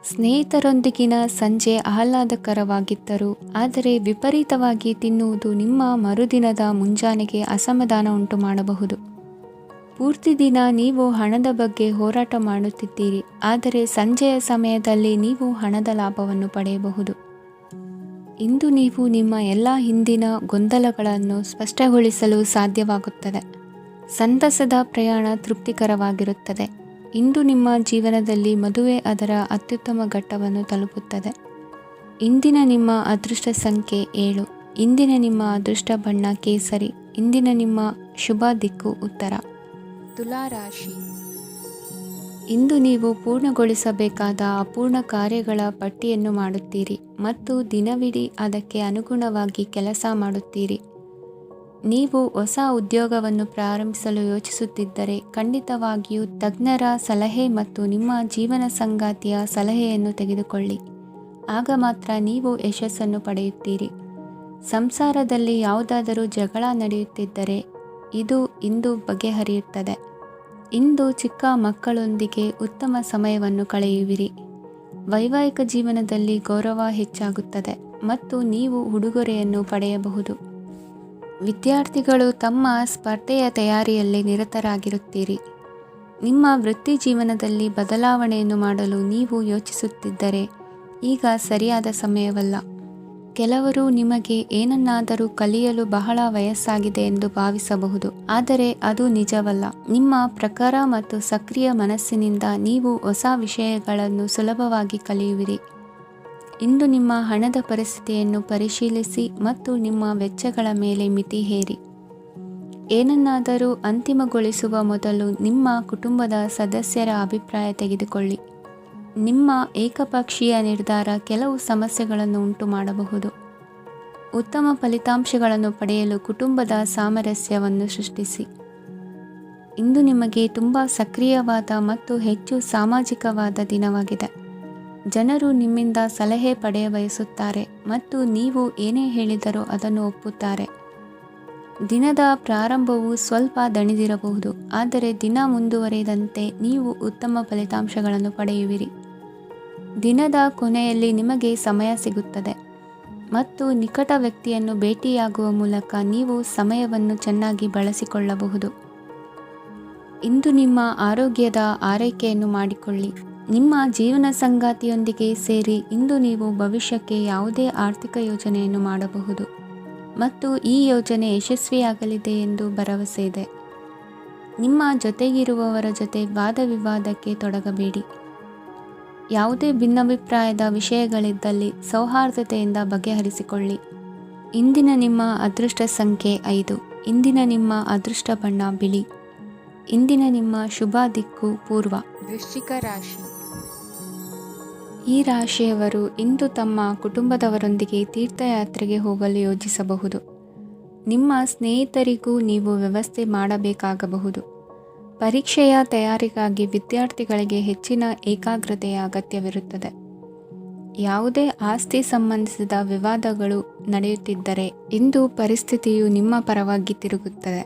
ಸ್ನೇಹಿತರೊಂದಿಗಿನ ಸಂಜೆ ಆಹ್ಲಾದಕರವಾಗಿದ್ದರೂ ಆದರೆ ವಿಪರೀತವಾಗಿ ತಿನ್ನುವುದು ನಿಮ್ಮ ಮರುದಿನದ ಮುಂಜಾನೆಗೆ ಅಸಮಾಧಾನ ಉಂಟು ಮಾಡಬಹುದು. ಪೂರ್ತಿ ದಿನ ನೀವು ಹಣದ ಬಗ್ಗೆ ಹೋರಾಟ ಮಾಡುತ್ತಿದ್ದೀರಿ, ಆದರೆ ಸಂಜೆಯ ಸಮಯದಲ್ಲಿ ನೀವು ಹಣದ ಲಾಭವನ್ನು ಪಡೆಯಬಹುದು. ಇಂದು ನೀವು ನಿಮ್ಮ ಎಲ್ಲ ಹಿಂದಿನ ಗೊಂದಲಗಳನ್ನು ಸ್ಪಷ್ಟಗೊಳಿಸಲು ಸಾಧ್ಯವಾಗುತ್ತದೆ. ಸಂತಸದ ಪ್ರಯಾಣ ತೃಪ್ತಿಕರವಾಗಿರುತ್ತದೆ. ಇಂದು ನಿಮ್ಮ ಜೀವನದಲ್ಲಿ ಮದುವೆ ಅದರ ಅತ್ಯುತ್ತಮ ಘಟ್ಟವನ್ನು ತಲುಪುತ್ತದೆ. ಇಂದಿನ ನಿಮ್ಮ ಅದೃಷ್ಟ ಸಂಖ್ಯೆ 7. ಇಂದಿನ ನಿಮ್ಮ ಅದೃಷ್ಟ ಬಣ್ಣ ಕೇಸರಿ. ಇಂದಿನ ನಿಮ್ಮ ಶುಭ ದಿಕ್ಕು ಉತ್ತರ. ತುಲಾ ರಾಶಿ. ಇಂದು ನೀವು ಪೂರ್ಣಗೊಳಿಸಬೇಕಾದ ಅಪೂರ್ಣ ಕಾರ್ಯಗಳ ಪಟ್ಟಿಯನ್ನು ಮಾಡುತ್ತೀರಿ ಮತ್ತು ದಿನವಿಡೀ ಅದಕ್ಕೆ ಅನುಗುಣವಾಗಿ ಕೆಲಸ ಮಾಡುತ್ತೀರಿ. ನೀವು ಹೊಸ ಉದ್ಯೋಗವನ್ನು ಪ್ರಾರಂಭಿಸಲು ಯೋಚಿಸುತ್ತಿದ್ದರೆ ಖಂಡಿತವಾಗಿಯೂ ತಜ್ಞರ ಸಲಹೆ ಮತ್ತು ನಿಮ್ಮ ಜೀವನ ಸಂಗಾತಿಯ ಸಲಹೆಯನ್ನು ತೆಗೆದುಕೊಳ್ಳಿ. ಆಗ ಮಾತ್ರ ನೀವು ಯಶಸ್ಸನ್ನು ಪಡೆಯುತ್ತೀರಿ. ಸಂಸಾರದಲ್ಲಿ ಯಾವುದಾದರೂ ಜಗಳ ನಡೆಯುತ್ತಿದ್ದರೆ ಇದು ಇಂದು ಬಗೆಹರಿಯುತ್ತದೆ. ಇಂದು ಚಿಕ್ಕ ಮಕ್ಕಳೊಂದಿಗೆ ಉತ್ತಮ ಸಮಯವನ್ನು ಕಳೆಯುವಿರಿ. ವೈವಾಹಿಕ ಜೀವನದಲ್ಲಿ ಗೌರವ ಹೆಚ್ಚಾಗುತ್ತದೆ ಮತ್ತು ನೀವು ಉಡುಗೊರೆಯನ್ನು ಪಡೆಯಬಹುದು. ವಿದ್ಯಾರ್ಥಿಗಳು ತಮ್ಮ ಸ್ಪರ್ಧೆಯ ತಯಾರಿಯಲ್ಲಿ ನಿರತರಾಗಿರುತ್ತೀರಿ. ನಿಮ್ಮ ವೃತ್ತಿ ಜೀವನದಲ್ಲಿ ಬದಲಾವಣೆಯನ್ನು ಮಾಡಲು ನೀವು ಯೋಚಿಸುತ್ತಿದ್ದರೆ ಈಗ ಸರಿಯಾದ ಸಮಯವಲ್ಲ. ಕೆಲವರು ನಿಮಗೆ ಏನನ್ನಾದರೂ ಕಲಿಯಲು ಬಹಳ ವಯಸ್ಸಾಗಿದೆ ಎಂದು ಭಾವಿಸಬಹುದು, ಆದರೆ ಅದು ನಿಜವಲ್ಲ. ನಿಮ್ಮ ಪ್ರಖರ ಮತ್ತು ಸಕ್ರಿಯ ಮನಸ್ಸಿನಿಂದ ನೀವು ಹೊಸ ವಿಷಯಗಳನ್ನು ಸುಲಭವಾಗಿ ಕಲಿಯುವಿರಿ. ಇಂದು ನಿಮ್ಮ ಹಣದ ಪರಿಸ್ಥಿತಿಯನ್ನು ಪರಿಶೀಲಿಸಿ ಮತ್ತು ನಿಮ್ಮ ವೆಚ್ಚಗಳ ಮೇಲೆ ಮಿತಿ ಹೇರಿ. ಏನನ್ನಾದರೂ ಅಂತಿಮಗೊಳಿಸುವ ಮೊದಲು ನಿಮ್ಮ ಕುಟುಂಬದ ಸದಸ್ಯರ ಅಭಿಪ್ರಾಯ ತೆಗೆದುಕೊಳ್ಳಿ. ನಿಮ್ಮ ಏಕಪಕ್ಷೀಯ ನಿರ್ಧಾರ ಕೆಲವು ಸಮಸ್ಯೆಗಳನ್ನು ಉಂಟು ಮಾಡಬಹುದು. ಉತ್ತಮ ಫಲಿತಾಂಶಗಳನ್ನು ಪಡೆಯಲು ಕುಟುಂಬದ ಸಾಮರಸ್ಯವನ್ನು ಸೃಷ್ಟಿಸಿ. ಇಂದು ನಿಮಗೆ ತುಂಬ ಸಕ್ರಿಯವಾದ ಮತ್ತು ಹೆಚ್ಚು ಸಾಮಾಜಿಕವಾದ ದಿನವಾಗಿದೆ. ಜನರು ನಿಮ್ಮಿಂದ ಸಲಹೆ ಪಡೆಯ ಬಯಸುತ್ತಾರೆ ಮತ್ತು ನೀವು ಏನೇ ಹೇಳಿದರೂ ಅದನ್ನು ಒಪ್ಪುತ್ತಾರೆ. ದಿನದ ಪ್ರಾರಂಭವು ಸ್ವಲ್ಪ ದಣಿದಿರಬಹುದು, ಆದರೆ ದಿನ ಮುಂದುವರಿದಂತೆ ನೀವು ಉತ್ತಮ ಫಲಿತಾಂಶಗಳನ್ನು ಪಡೆಯುವಿರಿ. ದಿನದ ಕೊನೆಯಲ್ಲಿ ನಿಮಗೆ ಸಮಯ ಸಿಗುತ್ತದೆ ಮತ್ತು ನಿಕಟ ವ್ಯಕ್ತಿಯನ್ನು ಭೇಟಿಯಾಗುವ ಮೂಲಕ ನೀವು ಸಮಯವನ್ನು ಚೆನ್ನಾಗಿ ಬಳಸಿಕೊಳ್ಳಬಹುದು. ಇಂದು ನಿಮ್ಮ ಆರೋಗ್ಯದ ಆರೈಕೆಯನ್ನು ಮಾಡಿಕೊಳ್ಳಿ. ನಿಮ್ಮ ಜೀವನ ಸಂಗಾತಿಯೊಂದಿಗೆ ಸೇರಿ ಇಂದು ನೀವು ಭವಿಷ್ಯಕ್ಕೆ ಯಾವುದೇ ಆರ್ಥಿಕ ಯೋಜನೆಯನ್ನು ಮಾಡಬಹುದು ಮತ್ತು ಈ ಯೋಜನೆ ಯಶಸ್ವಿಯಾಗಲಿದೆ ಎಂದು ಭರವಸೆ ಇದೆ. ನಿಮ್ಮ ಜೊತೆಗಿರುವವರ ಜೊತೆ ವಾದವಿವಾದಕ್ಕೆ ತೊಡಗಬೇಡಿ. ಯಾವುದೇ ಭಿನ್ನಾಭಿಪ್ರಾಯದ ವಿಷಯಗಳಿದ್ದಲ್ಲಿ ಸೌಹಾರ್ದತೆಯಿಂದ ಬಗೆಹರಿಸಿಕೊಳ್ಳಿ. ಇಂದಿನ ನಿಮ್ಮ ಅದೃಷ್ಟ ಸಂಖ್ಯೆ 5. ಇಂದಿನ ನಿಮ್ಮ ಅದೃಷ್ಟ ಬಣ್ಣ ಬಿಳಿ. ಇಂದಿನ ನಿಮ್ಮ ಶುಭ ದಿಕ್ಕು ಪೂರ್ವ. ವೃಶ್ಚಿಕ ರಾಶಿ. ಈ ರಾಶಿಯವರು ಇಂದು ತಮ್ಮ ಕುಟುಂಬದವರೊಂದಿಗೆ ತೀರ್ಥಯಾತ್ರೆಗೆ ಹೋಗಲು ಯೋಜಿಸಬಹುದು. ನಿಮ್ಮ ಸ್ನೇಹಿತರಿಗೂ ನೀವು ವ್ಯವಸ್ಥೆ ಮಾಡಬೇಕಾಗಬಹುದು. ಪರೀಕ್ಷೆಯ ತಯಾರಿಗಾಗಿ ವಿದ್ಯಾರ್ಥಿಗಳಿಗೆ ಹೆಚ್ಚಿನ ಏಕಾಗ್ರತೆಯ ಅಗತ್ಯವಿರುತ್ತದೆ. ಯಾವುದೇ ಆಸ್ತಿ ಸಂಬಂಧಿಸಿದ ವಿವಾದಗಳು ನಡೆಯುತ್ತಿದ್ದರೆ ಇಂದು ಪರಿಸ್ಥಿತಿಯು ನಿಮ್ಮ ಪರವಾಗಿ ತಿರುಗುತ್ತದೆ.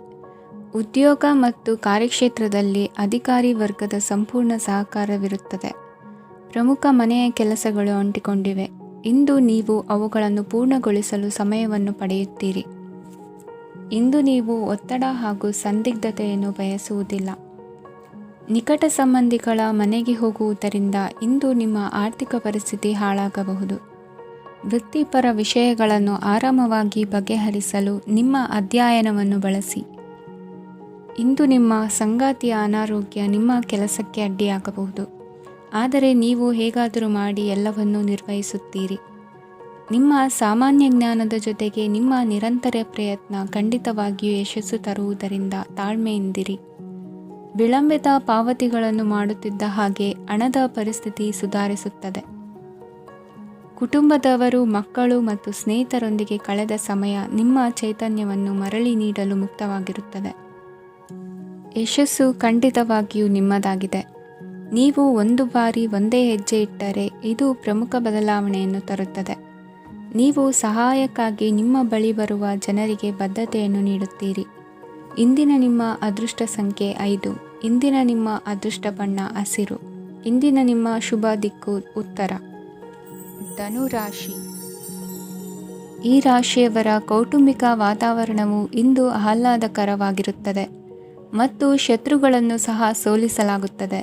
ಉದ್ಯೋಗ ಮತ್ತು ಕಾರ್ಯಕ್ಷೇತ್ರದಲ್ಲಿ ಅಧಿಕಾರಿ ವರ್ಗದ ಸಂಪೂರ್ಣ ಸಹಕಾರವಿರುತ್ತದೆ. ಪ್ರಮುಖ ಮನೆಯ ಕೆಲಸಗಳು ಅಂಟಿಕೊಂಡಿವೆ. ಇಂದು ನೀವು ಅವುಗಳನ್ನು ಪೂರ್ಣಗೊಳಿಸಲು ಸಮಯವನ್ನು ಪಡೆಯುತ್ತೀರಿ. ಇಂದು ನೀವು ಒತ್ತಡ ಹಾಗೂ ಸಂದಿಗ್ಧತೆಯನ್ನು ಬಯಸುವುದಿಲ್ಲ. ನಿಕಟ ಸಂಬಂಧಿಗಳ ಮನೆಗೆ ಹೋಗುವುದರಿಂದ ಇಂದು ನಿಮ್ಮ ಆರ್ಥಿಕ ಪರಿಸ್ಥಿತಿ ಹಾಳಾಗಬಹುದು. ವೃತ್ತಿಪರ ವಿಷಯಗಳನ್ನು ಆರಾಮವಾಗಿ ಬಗೆಹರಿಸಲು ನಿಮ್ಮ ಅಧ್ಯಯನವನ್ನು ಬಳಸಿ. ಇಂದು ನಿಮ್ಮ ಸಂಗಾತಿಯ ಅನಾರೋಗ್ಯ ನಿಮ್ಮ ಕೆಲಸಕ್ಕೆ ಅಡ್ಡಿಯಾಗಬಹುದು. ಆದರೆ ನೀವು ಹೇಗಾದರೂ ಮಾಡಿ ಎಲ್ಲವನ್ನೂ ನಿರ್ವಹಿಸುತ್ತೀರಿ. ನಿಮ್ಮ ಸಾಮಾನ್ಯ ಜ್ಞಾನದ ಜೊತೆಗೆ ನಿಮ್ಮ ನಿರಂತರ ಪ್ರಯತ್ನ ಖಂಡಿತವಾಗಿಯೂ ಯಶಸ್ಸು ತರುವುದರಿಂದ ತಾಳ್ಮೆಯಿಂದಿರಿ. ವಿಳಂಬಿತ ಪಾವತಿಗಳನ್ನು ಮಾಡುತ್ತಿದ್ದ ಹಾಗೆ ಹಣದ ಪರಿಸ್ಥಿತಿ ಸುಧಾರಿಸುತ್ತದೆ. ಕುಟುಂಬದವರು, ಮಕ್ಕಳು ಮತ್ತು ಸ್ನೇಹಿತರೊಂದಿಗೆ ಕಳೆದ ಸಮಯ ನಿಮ್ಮ ಚೈತನ್ಯವನ್ನು ಮರಳಿ ನೀಡಲು ಮುಕ್ತವಾಗಿರುತ್ತದೆ. ಯಶಸ್ಸು ಖಂಡಿತವಾಗಿಯೂ ನಿಮ್ಮದಾಗಿದೆ. ನೀವು ಒಂದು ಬಾರಿ ಒಂದೇ ಹೆಜ್ಜೆ ಇಟ್ಟರೆ ಇದು ಪ್ರಮುಖ ಬದಲಾವಣೆಯನ್ನು ತರುತ್ತದೆ. ನೀವು ಸಹಾಯಕ್ಕಾಗಿ ನಿಮ್ಮ ಬಳಿ ಬರುವ ಜನರಿಗೆ ಬದ್ಧತೆಯನ್ನು ನೀಡುತ್ತೀರಿ. ಇಂದಿನ ನಿಮ್ಮ ಅದೃಷ್ಟ ಸಂಖ್ಯೆ 5. ಇಂದಿನ ನಿಮ್ಮ ಅದೃಷ್ಟ ಬಣ್ಣ ಹಸಿರು. ಇಂದಿನ ನಿಮ್ಮ ಶುಭ ದಿಕ್ಕು ಉತ್ತರ. ಧನು ರಾಶಿ. ಈ ರಾಶಿಯವರ ಕೌಟುಂಬಿಕ ವಾತಾವರಣವು ಇಂದು ಆಹ್ಲಾದಕರವಾಗಿರುತ್ತದೆ ಮತ್ತು ಶತ್ರುಗಳನ್ನು ಸಹ ಸೋಲಿಸಲಾಗುತ್ತದೆ.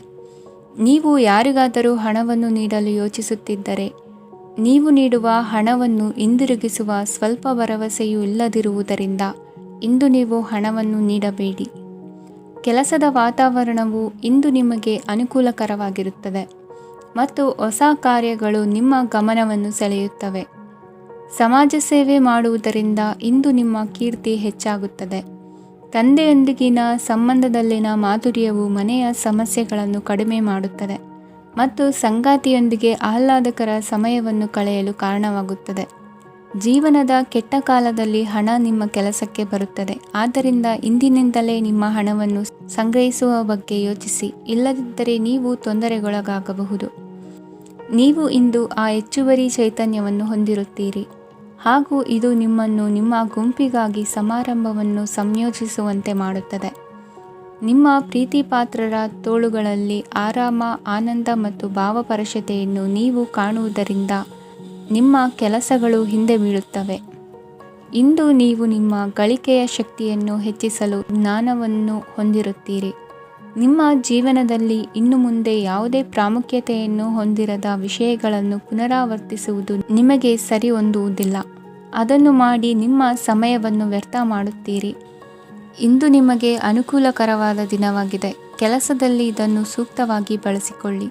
ನೀವು ಯಾರಿಗಾದರೂ ಹಣವನ್ನು ನೀಡಲು ಯೋಚಿಸುತ್ತಿದ್ದರೆ ನೀವು ನೀಡುವ ಹಣವನ್ನು ಹಿಂದಿರುಗಿಸುವ ಸ್ವಲ್ಪ ಭರವಸೆಯೂ ಇಲ್ಲದಿರುವುದರಿಂದ ಇಂದು ನೀವು ಹಣವನ್ನು ನೀಡಬೇಡಿ. ಕೆಲಸದ ವಾತಾವರಣವು ಇಂದು ನಿಮಗೆ ಅನುಕೂಲಕರವಾಗಿರುತ್ತದೆ ಮತ್ತು ಹೊಸ ಕಾರ್ಯಗಳು ನಿಮ್ಮ ಗಮನವನ್ನು ಸೆಳೆಯುತ್ತವೆ. ಸಮಾಜ ಸೇವೆ ಮಾಡುವುದರಿಂದ ಇಂದು ನಿಮ್ಮ ಕೀರ್ತಿ ಹೆಚ್ಚಾಗುತ್ತದೆ. ತಂದೆಯೊಂದಿಗಿನ ಸಂಬಂಧದಲ್ಲಿನ ಮಾಧುರ್ಯವು ಮನೆಯ ಸಮಸ್ಯೆಗಳನ್ನು ಕಡಿಮೆ ಮಾಡುತ್ತದೆ ಮತ್ತು ಸಂಗಾತಿಯೊಂದಿಗೆ ಆಹ್ಲಾದಕರ ಸಮಯವನ್ನು ಕಳೆಯಲು ಕಾರಣವಾಗುತ್ತದೆ. ಜೀವನದ ಕೆಟ್ಟ ಕಾಲದಲ್ಲಿ ಹಣ ನಿಮ್ಮ ಕೆಲಸಕ್ಕೆ ಬರುತ್ತದೆ. ಆದ್ದರಿಂದ ಇಂದಿನಿಂದಲೇ ನಿಮ್ಮ ಹಣವನ್ನು ಸಂಗ್ರಹಿಸುವ ಬಗ್ಗೆ ಯೋಚಿಸಿ, ಇಲ್ಲದಿದ್ದರೆ ನೀವು ತೊಂದರೆಗೊಳಗಾಗಬಹುದು. ನೀವು ಇಂದು ಆ ಹೆಚ್ಚುವರಿ ಚೈತನ್ಯವನ್ನು ಹೊಂದಿರುತ್ತೀರಿ ಹಾಗೂ ಇದು ನಿಮ್ಮನ್ನು ನಿಮ್ಮ ಗುಂಪಿಗಾಗಿ ಸಮಾರಂಭವನ್ನು ಸಂಯೋಜಿಸುವಂತೆ ಮಾಡುತ್ತದೆ. ನಿಮ್ಮ ಪ್ರೀತಿಪಾತ್ರರ ತೋಳುಗಳಲ್ಲಿ ಆರಾಮ, ಆನಂದ ಮತ್ತು ಭಾವಪರಶತೆಯನ್ನು ನೀವು ಕಾಣುವುದರಿಂದ ನಿಮ್ಮ ಕೆಲಸಗಳು ಹಿಂದೆ ಬೀಳುತ್ತವೆ. ಇಂದು ನೀವು ನಿಮ್ಮ ಗಳಿಕೆಯ ಶಕ್ತಿಯನ್ನು ಹೆಚ್ಚಿಸಲು ಜ್ಞಾನವನ್ನು ಹೊಂದಿರುತ್ತೀರಿ. ನಿಮ್ಮ ಜೀವನದಲ್ಲಿ ಇನ್ನು ಮುಂದೆ ಯಾವುದೇ ಪ್ರಾಮುಖ್ಯತೆಯನ್ನು ಹೊಂದಿರದ ವಿಷಯಗಳನ್ನು ಪುನರಾವರ್ತಿಸುವುದು ನಿಮಗೆ ಸರಿ ಹೊಂದುವುದಿಲ್ಲ. ಅದನ್ನು ಮಾಡಿ ನಿಮ್ಮ ಸಮಯವನ್ನು ವ್ಯರ್ಥ ಮಾಡುತ್ತೀರಿ. ಇಂದು ನಿಮಗೆ ಅನುಕೂಲಕರವಾದ ದಿನವಾಗಿದೆ. ಕೆಲಸದಲ್ಲಿ ಇದನ್ನು ಸೂಕ್ತವಾಗಿ ಬಳಸಿಕೊಳ್ಳಿ.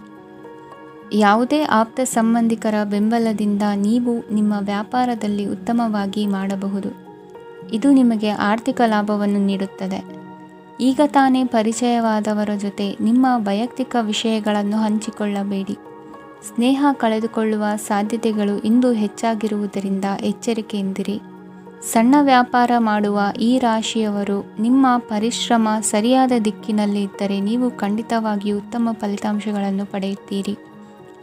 ಯಾವುದೇ ಆಪ್ತ ಸಂಬಂಧಿಕರ ಬೆಂಬಲದಿಂದ ನೀವು ನಿಮ್ಮ ವ್ಯಾಪಾರದಲ್ಲಿ ಉತ್ತಮವಾಗಿ ಮಾಡಬಹುದು. ಇದು ನಿಮಗೆ ಆರ್ಥಿಕ ಲಾಭವನ್ನು ನೀಡುತ್ತದೆ. ಈಗ ತಾನೇ ಪರಿಚಯವಾದವರ ಜೊತೆ ನಿಮ್ಮ ವೈಯಕ್ತಿಕ ವಿಷಯಗಳನ್ನು ಹಂಚಿಕೊಳ್ಳಬೇಡಿ. ಸ್ನೇಹ ಕಳೆದುಕೊಳ್ಳುವ ಸಾಧ್ಯತೆಗಳು ಇಂದು ಹೆಚ್ಚಾಗಿರುವುದರಿಂದ ಎಚ್ಚರಿಕೆಯಿಂದಿರಿ. ಸಣ್ಣ ವ್ಯಾಪಾರ ಮಾಡುವ ಈ ರಾಶಿಯವರು ನಿಮ್ಮ ಪರಿಶ್ರಮ ಸರಿಯಾದ ದಿಕ್ಕಿನಲ್ಲಿ ಇದ್ದರೆ ನೀವು ಖಂಡಿತವಾಗಿಯೂ ಉತ್ತಮ ಫಲಿತಾಂಶಗಳನ್ನು ಪಡೆಯುತ್ತೀರಿ.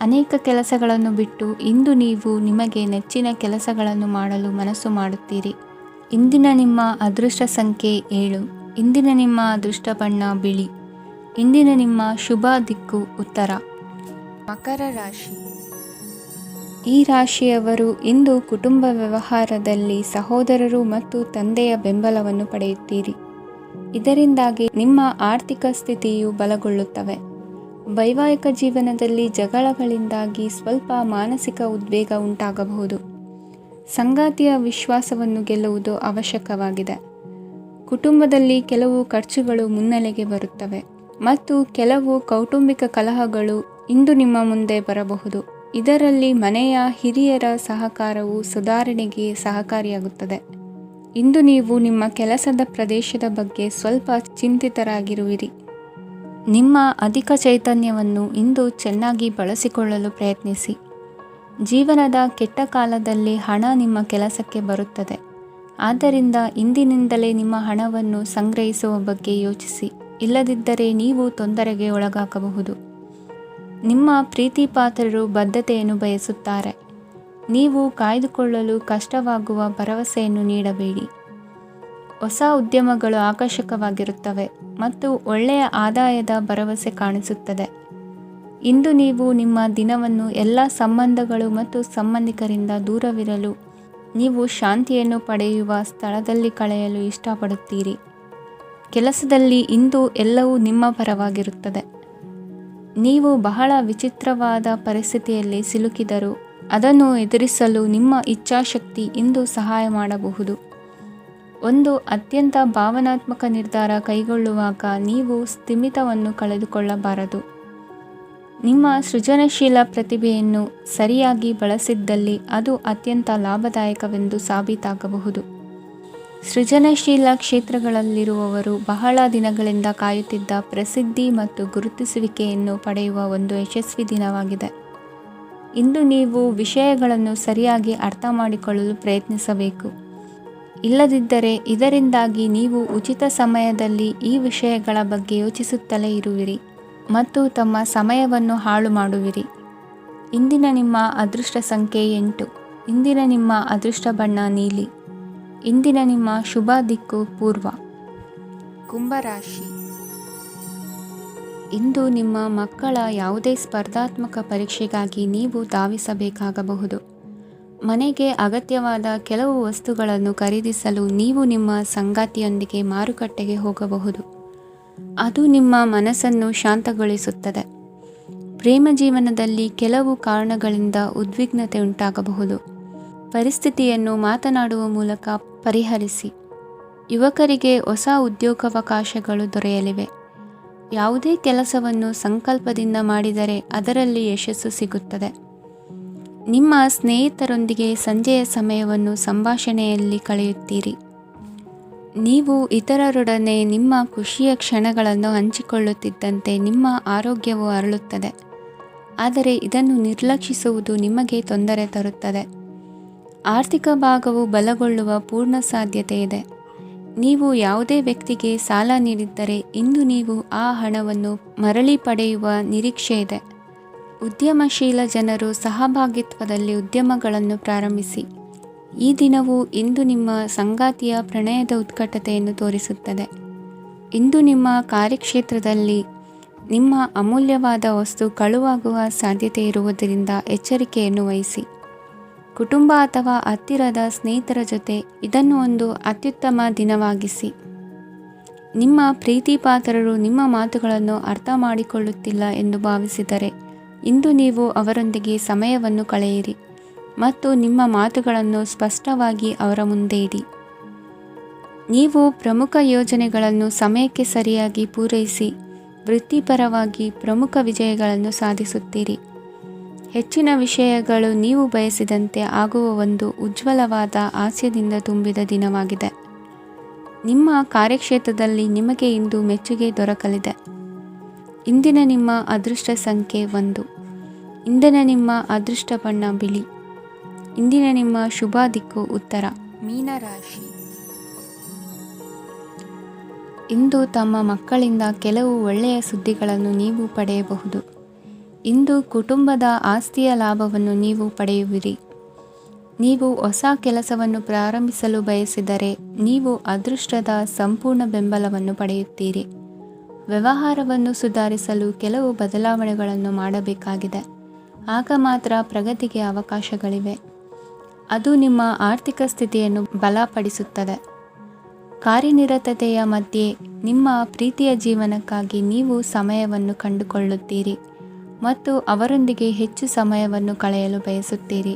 ಅನೇಕ ಕೆಲಸಗಳನ್ನು ಬಿಟ್ಟು ಇಂದು ನೀವು ನಿಮಗೆ ನೆಚ್ಚಿನ ಕೆಲಸಗಳನ್ನು ಮಾಡಲು ಮನಸ್ಸು ಮಾಡುತ್ತೀರಿ. ಇಂದಿನ ನಿಮ್ಮ ಅದೃಷ್ಟ ಸಂಖ್ಯೆ 7. ಇಂದಿನ ನಿಮ್ಮ ಅದೃಷ್ಟ ಬಣ್ಣ ಬಿಳಿ. ಇಂದಿನ ನಿಮ್ಮ ಶುಭ ದಿಕ್ಕು ಉತ್ತರ. ಮಕರ ರಾಶಿ. ಈ ರಾಶಿಯವರು ಇಂದು ಕುಟುಂಬ ವ್ಯವಹಾರದಲ್ಲಿ ಸಹೋದರರು ಮತ್ತು ತಂದೆಯ ಬೆಂಬಲವನ್ನು ಪಡೆಯುತ್ತೀರಿ. ಇದರಿಂದಾಗಿ ನಿಮ್ಮ ಆರ್ಥಿಕ ಸ್ಥಿತಿಯು ಬಲಗೊಳ್ಳುತ್ತವೆ. ವೈವಾಹಿಕ ಜೀವನದಲ್ಲಿ ಜಗಳಗಳಿಂದಾಗಿ ಸ್ವಲ್ಪ ಮಾನಸಿಕ ಉದ್ವೇಗ ಉಂಟಾಗಬಹುದು. ಸಂಗಾತಿಯ ವಿಶ್ವಾಸವನ್ನು ಗೆಲ್ಲುವುದು ಅವಶ್ಯಕವಾಗಿದೆ. ಕುಟುಂಬದಲ್ಲಿ ಕೆಲವು ಖರ್ಚುಗಳು ಮುನ್ನೆಲೆಗೆ ಬರುತ್ತವೆ ಮತ್ತು ಕೆಲವು ಕೌಟುಂಬಿಕ ಕಲಹಗಳು ಇಂದು ನಿಮ್ಮ ಮುಂದೆ ಬರಬಹುದು. ಇದರಲ್ಲಿ ಮನೆಯ ಹಿರಿಯರ ಸಹಕಾರವು ಸುಧಾರಣೆಗೆ ಸಹಕಾರಿಯಾಗುತ್ತದೆ. ಇಂದು ನೀವು ನಿಮ್ಮ ಕೆಲಸದ ಪ್ರದೇಶದ ಬಗ್ಗೆ ಸ್ವಲ್ಪ ಚಿಂತಿತರಾಗಿರುವಿರಿ. ನಿಮ್ಮ ಅಧಿಕ ಚೈತನ್ಯವನ್ನು ಇಂದು ಚೆನ್ನಾಗಿ ಬಳಸಿಕೊಳ್ಳಲು ಪ್ರಯತ್ನಿಸಿ. ಜೀವನದ ಕೆಟ್ಟ ಕಾಲದಲ್ಲಿ ಹಣ ನಿಮ್ಮ ಕೆಲಸಕ್ಕೆ ಬರುತ್ತದೆ. ಆದ್ದರಿಂದ ಇಂದಿನಿಂದಲೇ ನಿಮ್ಮ ಹಣವನ್ನು ಸಂಗ್ರಹಿಸುವ ಬಗ್ಗೆ ಯೋಚಿಸಿ. ಇಲ್ಲದಿದ್ದರೆ ನೀವು ತೊಂದರೆಗೆ ಒಳಗಾಗಬಹುದು. ನಿಮ್ಮ ಪ್ರೀತಿಪಾತ್ರರು ಬದ್ಧತೆಯನ್ನು ಬಯಸುತ್ತಾರೆ. ನೀವು ಕಾಯ್ದುಕೊಳ್ಳಲು ಕಷ್ಟವಾಗುವ ಭರವಸೆಯನ್ನು ನೀಡಬೇಡಿ. ಹೊಸ ಉದ್ಯಮಗಳು ಆಕರ್ಷಕವಾಗಿರುತ್ತವೆ ಮತ್ತು ಒಳ್ಳೆಯ ಆದಾಯದ ಭರವಸೆ ಕಾಣಿಸುತ್ತದೆ. ಇಂದು ನೀವು ನಿಮ್ಮ ದಿನವನ್ನು ಎಲ್ಲ ಸಂಬಂಧಗಳು ಮತ್ತು ಸಂಬಂಧಿಕರಿಂದ ದೂರವಿರಲು ನೀವು ಶಾಂತಿಯನ್ನು ಪಡೆಯುವ ಸ್ಥಳದಲ್ಲಿ ಕಳೆಯಲು ಇಷ್ಟಪಡುತ್ತೀರಿ. ಕೆಲಸದಲ್ಲಿ ಇಂದು ಎಲ್ಲವೂ ನಿಮ್ಮ ಪರವಾಗಿರುತ್ತದೆ. ನೀವು ಬಹಳ ವಿಚಿತ್ರವಾದ ಪರಿಸ್ಥಿತಿಯಲ್ಲಿ ಸಿಲುಕಿದರೂ ಅದನ್ನು ಎದುರಿಸಲು ನಿಮ್ಮ ಇಚ್ಛಾಶಕ್ತಿ ಇಂದು ಸಹಾಯ ಮಾಡಬಹುದು. ಒಂದು ಅತ್ಯಂತ ಭಾವನಾತ್ಮಕ ನಿರ್ಧಾರ ಕೈಗೊಳ್ಳುವಾಗ ನೀವು ಸ್ಥಿಮಿತವನ್ನು ಕಳೆದುಕೊಳ್ಳಬಾರದು. ನಿಮ್ಮ ಸೃಜನಶೀಲ ಪ್ರತಿಭೆಯನ್ನು ಸರಿಯಾಗಿ ಬಳಸಿದ್ದಲ್ಲಿ ಅದು ಅತ್ಯಂತ ಲಾಭದಾಯಕವೆಂದು ಸಾಬೀತಾಗಬಹುದು. ಸೃಜನಶೀಲ ಕ್ಷೇತ್ರಗಳಲ್ಲಿರುವವರು ಬಹಳ ದಿನಗಳಿಂದ ಕಾಯುತ್ತಿದ್ದ ಪ್ರಸಿದ್ಧಿ ಮತ್ತು ಗುರುತಿಸುವಿಕೆಯನ್ನು ಪಡೆಯುವ ಒಂದು ಯಶಸ್ವಿ ದಿನವಾಗಿದೆ. ಇಂದು ನೀವು ವಿಷಯಗಳನ್ನು ಸರಿಯಾಗಿ ಅರ್ಥ ಮಾಡಿಕೊಳ್ಳಲು ಪ್ರಯತ್ನಿಸಬೇಕು. ಇಲ್ಲದಿದ್ದರೆ ಇದರಿಂದಾಗಿ ನೀವು ಉಚಿತ ಸಮಯದಲ್ಲಿ ಈ ವಿಷಯಗಳ ಬಗ್ಗೆ ಯೋಚಿಸುತ್ತಲೇ ಇರುವಿರಿ ಮತ್ತು ತಮ್ಮ ಸಮಯವನ್ನು ಹಾಳು ಮಾಡುವಿರಿ. ಇಂದಿನ ನಿಮ್ಮ ಅದೃಷ್ಟ ಸಂಖ್ಯೆ 8. ಇಂದಿನ ನಿಮ್ಮ ಅದೃಷ್ಟ ಬಣ್ಣ ನೀಲಿ. ಇಂದಿನ ನಿಮ್ಮ ಶುಭ ದಿಕ್ಕು ಪೂರ್ವ. ಕುಂಭರಾಶಿ. ಇಂದು ನಿಮ್ಮ ಮಕ್ಕಳ ಯಾವುದೇ ಸ್ಪರ್ಧಾತ್ಮಕ ಪರೀಕ್ಷೆಗಾಗಿ ನೀವು ಧಾವಿಸಬೇಕಾಗಬಹುದು. ಮನೆಗೆ ಅಗತ್ಯವಾದ ಕೆಲವು ವಸ್ತುಗಳನ್ನು ಖರೀದಿಸಲು ನೀವು ನಿಮ್ಮ ಸಂಗಾತಿಯೊಂದಿಗೆ ಮಾರುಕಟ್ಟೆಗೆ ಹೋಗಬಹುದು. ಅದು ನಿಮ್ಮ ಮನಸ್ಸನ್ನು ಶಾಂತಗೊಳಿಸುತ್ತದೆ. ಪ್ರೇಮ ಜೀವನದಲ್ಲಿ ಕೆಲವು ಕಾರಣಗಳಿಂದ ಉದ್ವಿಗ್ನತೆ ಉಂಟಾಗಬಹುದು. ಪರಿಸ್ಥಿತಿಯನ್ನು ಮಾತನಾಡುವ ಮೂಲಕ ಪರಿಹರಿಸಿ. ಯುವಕರಿಗೆ ಹೊಸ ಉದ್ಯೋಗಾವಕಾಶಗಳು ದೊರೆಯಲಿವೆ. ಯಾವುದೇ ಕೆಲಸವನ್ನು ಸಂಕಲ್ಪದಿಂದ ಮಾಡಿದರೆ ಅದರಲ್ಲಿ ಯಶಸ್ಸು ಸಿಗುತ್ತದೆ. ನಿಮ್ಮ ಸ್ನೇಹಿತರೊಂದಿಗೆ ಸಂಜೆಯ ಸಮಯವನ್ನು ಸಂಭಾಷಣೆಯಲ್ಲಿ ಕಳೆಯುತ್ತೀರಿ. ನೀವು ಇತರರೊಡನೆ ನಿಮ್ಮ ಖುಷಿಯ ಕ್ಷಣಗಳನ್ನು ಹಂಚಿಕೊಳ್ಳುತ್ತಿದ್ದಂತೆ ನಿಮ್ಮ ಆರೋಗ್ಯವು ಅರಳುತ್ತದೆ. ಆದರೆ ಇದನ್ನು ನಿರ್ಲಕ್ಷಿಸುವುದು ನಿಮಗೆ ತೊಂದರೆ ತರುತ್ತದೆ. ಆರ್ಥಿಕ ಭಾಗವು ಬಲಗೊಳ್ಳುವ ಪೂರ್ಣ ಸಾಧ್ಯತೆ ಇದೆ. ನೀವು ಯಾವುದೇ ವ್ಯಕ್ತಿಗೆ ಸಾಲ ನೀಡಿದ್ದರೆ ಇಂದು ನೀವು ಆ ಹಣವನ್ನು ಮರಳಿ ಪಡೆಯುವ ನಿರೀಕ್ಷೆ ಇದೆ. ಉದ್ಯಮಶೀಲ ಜನರು ಸಹಭಾಗಿತ್ವದಲ್ಲಿ ಉದ್ಯಮಗಳನ್ನು ಪ್ರಾರಂಭಿಸಿ. ಈ ದಿನವು ಇಂದು ನಿಮ್ಮ ಸಂಗಾತಿಯ ಪ್ರಣಯದ ಉತ್ಕಟತೆಯನ್ನು ತೋರಿಸುತ್ತದೆ. ಇಂದು ನಿಮ್ಮ ಕಾರ್ಯಕ್ಷೇತ್ರದಲ್ಲಿ ನಿಮ್ಮ ಅಮೂಲ್ಯವಾದ ವಸ್ತು ಕಳುವಾಗುವ ಸಾಧ್ಯತೆ ಇರುವುದರಿಂದ ಎಚ್ಚರಿಕೆಯನ್ನು ವಹಿಸಿ. ಕುಟುಂಬ ಅಥವಾ ಹತ್ತಿರದ ಸ್ನೇಹಿತರ ಜೊತೆ ಇದನ್ನು ಒಂದು ಅತ್ಯುತ್ತಮ ದಿನವಾಗಿಸಿ. ನಿಮ್ಮ ಪ್ರೀತಿಪಾತ್ರರು ನಿಮ್ಮ ಮಾತುಗಳನ್ನು ಅರ್ಥ ಮಾಡಿಕೊಳ್ಳುತ್ತಿಲ್ಲ ಎಂದು ಭಾವಿಸಿದರೆ ಇಂದು ನೀವು ಅವರೊಂದಿಗೆ ಸಮಯವನ್ನು ಕಳೆಯಿರಿ ಮತ್ತು ನಿಮ್ಮ ಮಾತುಗಳನ್ನು ಸ್ಪಷ್ಟವಾಗಿ ಅವರ ಮುಂದೆ ಇಡಿ. ನೀವು ಪ್ರಮುಖ ಯೋಜನೆಗಳನ್ನು ಸಮಯಕ್ಕೆ ಸರಿಯಾಗಿ ಪೂರೈಸಿ ವೃತ್ತಿಪರವಾಗಿ ಪ್ರಮುಖ ವಿಜಯಗಳನ್ನು ಸಾಧಿಸುತ್ತೀರಿ. ಹೆಚ್ಚಿನ ವಿಷಯಗಳು ನೀವು ಬಯಸಿದಂತೆ ಆಗುವ ಒಂದು ಉಜ್ವಲವಾದ ಹಾಸ್ಯದಿಂದ ತುಂಬಿದ ದಿನವಾಗಿದೆ. ನಿಮ್ಮ ಕಾರ್ಯಕ್ಷೇತ್ರದಲ್ಲಿ ನಿಮಗೆ ಇಂದು ಮೆಚ್ಚುಗೆ ದೊರಕಲಿದೆ. ಇಂದಿನ ನಿಮ್ಮ ಅದೃಷ್ಟ ಸಂಖ್ಯೆ 1. ಇಂದಿನ ನಿಮ್ಮ ಅದೃಷ್ಟ ಬಣ್ಣ ಬಿಳಿ. ಇಂದಿನ ನಿಮ್ಮ ಶುಭ ದಿಕ್ಕು ಉತ್ತರ. ಮೀನರಾಶಿ. ಇಂದು ತಮ್ಮ ಮಕ್ಕಳಿಂದ ಕೆಲವು ಒಳ್ಳೆಯ ಸುದ್ದಿಗಳನ್ನು ನೀವು ಪಡೆಯಬಹುದು. ಇಂದು ಕುಟುಂಬದ ಆಸ್ತಿಯ ಲಾಭವನ್ನು ನೀವು ಪಡೆಯುವಿರಿ. ನೀವು ಹೊಸ ಕೆಲಸವನ್ನು ಪ್ರಾರಂಭಿಸಲು ಬಯಸಿದರೆ ನೀವು ಅದೃಷ್ಟದ ಸಂಪೂರ್ಣ ಬೆಂಬಲವನ್ನು ಪಡೆಯುತ್ತೀರಿ. ವ್ಯವಹಾರವನ್ನು ಸುಧಾರಿಸಲು ಕೆಲವು ಬದಲಾವಣೆಗಳನ್ನು ಮಾಡಬೇಕಾಗಿದೆ. ಆಗ ಮಾತ್ರ ಪ್ರಗತಿಗೆ ಅವಕಾಶಗಳಿವೆ. ಅದು ನಿಮ್ಮ ಆರ್ಥಿಕ ಸ್ಥಿತಿಯನ್ನು ಬಲಪಡಿಸುತ್ತದೆ. ಕಾರ್ಯನಿರತತೆಯ ಮಧ್ಯೆ ನಿಮ್ಮ ಪ್ರೀತಿಯ ಜೀವನಕ್ಕಾಗಿ ನೀವು ಸಮಯವನ್ನು ಕಂಡುಕೊಳ್ಳುತ್ತೀರಿ ಮತ್ತು ಅವರೊಂದಿಗೆ ಹೆಚ್ಚು ಸಮಯವನ್ನು ಕಳೆಯಲು ಬಯಸುತ್ತೀರಿ.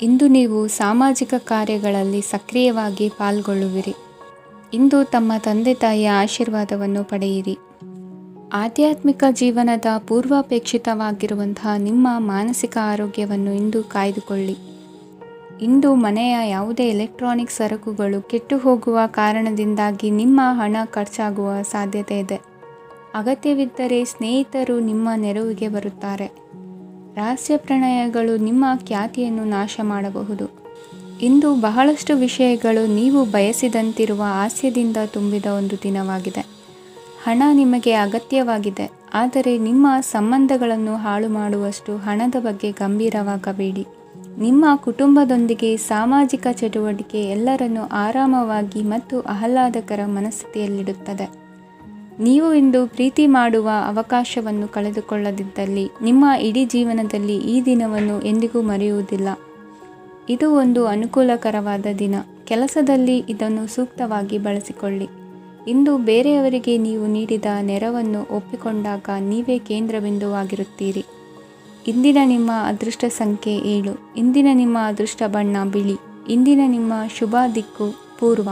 ಇಂದು ನೀವು ಸಾಮಾಜಿಕ ಕಾರ್ಯಗಳಲ್ಲಿ ಸಕ್ರಿಯವಾಗಿ ಪಾಲ್ಗೊಳ್ಳುವಿರಿ. ಇಂದು ತಮ್ಮ ತಂದೆ ತಾಯಿಯ ಆಶೀರ್ವಾದವನ್ನು ಪಡೆಯಿರಿ. ಆಧ್ಯಾತ್ಮಿಕ ಜೀವನದ ಪೂರ್ವಾಪೇಕ್ಷಿತವಾಗಿರುವಂತಹ ನಿಮ್ಮ ಮಾನಸಿಕ ಆರೋಗ್ಯವನ್ನು ಇಂದು ಕಾಯ್ದುಕೊಳ್ಳಿ. ಇಂದು ಮನೆಯ ಯಾವುದೇ ಎಲೆಕ್ಟ್ರಾನಿಕ್ ಸರಕುಗಳು ಕೆಟ್ಟು ಹೋಗುವ ಕಾರಣದಿಂದಾಗಿ ನಿಮ್ಮ ಹಣ ಖರ್ಚಾಗುವ ಸಾಧ್ಯತೆ ಇದೆ. ಅಗತ್ಯವಿದ್ದರೆ ಸ್ನೇಹಿತರು ನಿಮ್ಮ ನೆರವಿಗೆ ಬರುತ್ತಾರೆ. ರಹಸ್ಯ ಪ್ರಣಯಗಳು ನಿಮ್ಮ ಖ್ಯಾತಿಯನ್ನು ನಾಶ ಮಾಡಬಹುದು. ಇಂದು ಬಹಳಷ್ಟು ವಿಷಯಗಳು ನೀವು ಬಯಸಿದಂತಿರುವ ಹಾಸ್ಯದಿಂದ ತುಂಬಿದ ಒಂದು ದಿನವಾಗಿದೆ. ಹಣ ನಿಮಗೆ ಅಗತ್ಯವಾಗಿದೆ, ಆದರೆ ನಿಮ್ಮ ಸಂಬಂಧಗಳನ್ನು ಹಾಳು ಮಾಡುವಷ್ಟು ಹಣದ ಬಗ್ಗೆ ಗಂಭೀರವಾಗಬೇಡಿ. ನಿಮ್ಮ ಕುಟುಂಬದೊಂದಿಗೆ ಸಾಮಾಜಿಕ ಚಟುವಟಿಕೆ ಎಲ್ಲರನ್ನೂ ಆರಾಮವಾಗಿ ಮತ್ತು ಆಹ್ಲಾದಕರ ಮನಸ್ಥಿತಿಯಲ್ಲಿಡುತ್ತದೆ. ನೀವು ಇಂದು ಪ್ರೀತಿ ಮಾಡುವ ಅವಕಾಶವನ್ನು ಕಳೆದುಕೊಳ್ಳದಿದ್ದಲ್ಲಿ ನಿಮ್ಮ ಇಡೀ ಜೀವನದಲ್ಲಿ ಈ ದಿನವನ್ನು ಎಂದಿಗೂ ಮರೆಯುವುದಿಲ್ಲ. ಇದು ಒಂದು ಅನುಕೂಲಕರವಾದ ದಿನ. ಕೆಲಸದಲ್ಲಿ ಇದನ್ನು ಸೂಕ್ತವಾಗಿ ಬಳಸಿಕೊಳ್ಳಿ. ಇಂದು ಬೇರೆಯವರಿಗೆ ನೀವು ನೀಡಿದ ನೆರವನ್ನು ಒಪ್ಪಿಕೊಂಡಾಗ ನೀವೇ ಕೇಂದ್ರಬಿಂದುವಾಗಿರುತ್ತೀರಿ. ಇಂದಿನ ನಿಮ್ಮ ಅದೃಷ್ಟ ಸಂಖ್ಯೆ 7. ಇಂದಿನ ನಿಮ್ಮ ಅದೃಷ್ಟ ಬಣ್ಣ ಬಿಳಿ. ಇಂದಿನ ನಿಮ್ಮ ಶುಭ ದಿಕ್ಕು ಪೂರ್ವ.